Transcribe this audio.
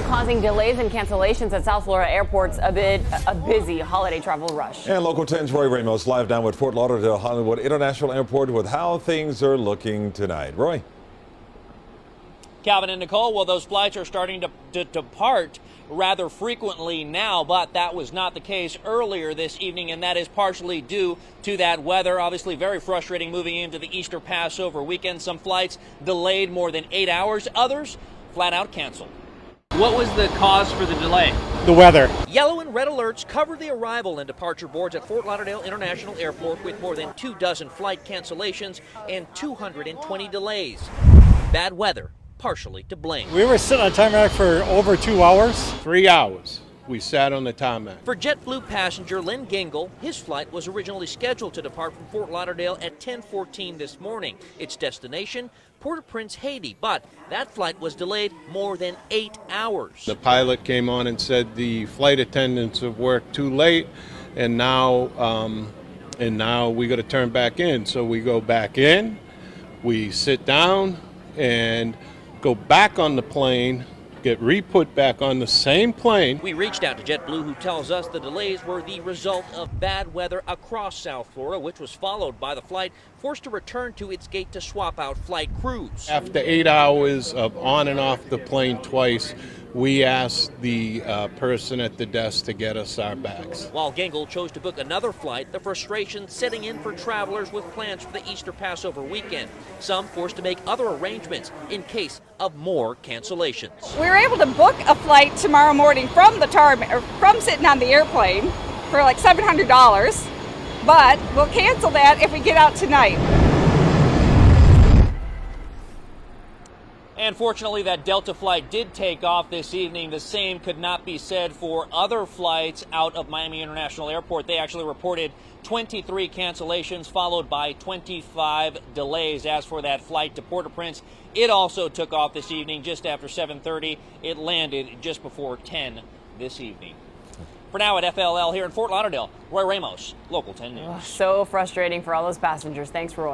Causing delays and cancellations at South Florida airports amid a busy holiday travel rush. And Local 10's Roy Ramos live down at Fort Lauderdale-Hollywood International Airport with how things are looking tonight. Roy. Calvin and Nicole, well, those flights are starting to depart rather frequently now, but that was not the case earlier this evening, and that is partially due to that weather. Obviously very frustrating moving into the Easter Passover weekend. Some flights delayed more than 8 hours, others flat out canceled. What was the cause for the delay? The weather. Yellow and red alerts cover the arrival and departure boards at Fort Lauderdale International Airport with more than 24 flight cancellations and 220 delays. Bad weather partially to blame. We were sitting on tarmac for over 2 hours. 3 hours we sat on the tarmac. For JetBlue passenger Len Gingle, his flight was originally scheduled to depart from Fort Lauderdale at 10:14 this morning. Its destination, Port-au-Prince, Haiti, but that flight was delayed more than 8 hours. The pilot came on and said the flight attendants have worked too late, and now we got to turn back in. So we go back in, we sit down, and go back on the plane, get re-put back on the same plane. We reached out to JetBlue, who tells us the delays were the result of bad weather across South Florida, which was followed by the flight forced to return to its gate to swap out flight crews. After 8 hours of on and off the plane twice, we asked the person at the desk to get us our bags. While Gingle chose to book another flight, the frustration setting in for travelers with plans for the Easter Passover weekend. Some forced to make other arrangements in case of more cancellations. We were able to book a flight tomorrow morning from the from sitting on the airplane for like $700, but we'll cancel that if we get out tonight. And fortunately, that Delta flight did take off this evening. The same could not be said for other flights out of Miami International Airport. They actually reported 23 cancellations, followed by 25 delays. As for that flight to Port-au-Prince, it also took off this evening just after 7:30. It landed just before 10 this evening. For now at FLL here in Fort Lauderdale, Roy Ramos, Local 10 News. So frustrating for all those passengers. Thanks, Roy.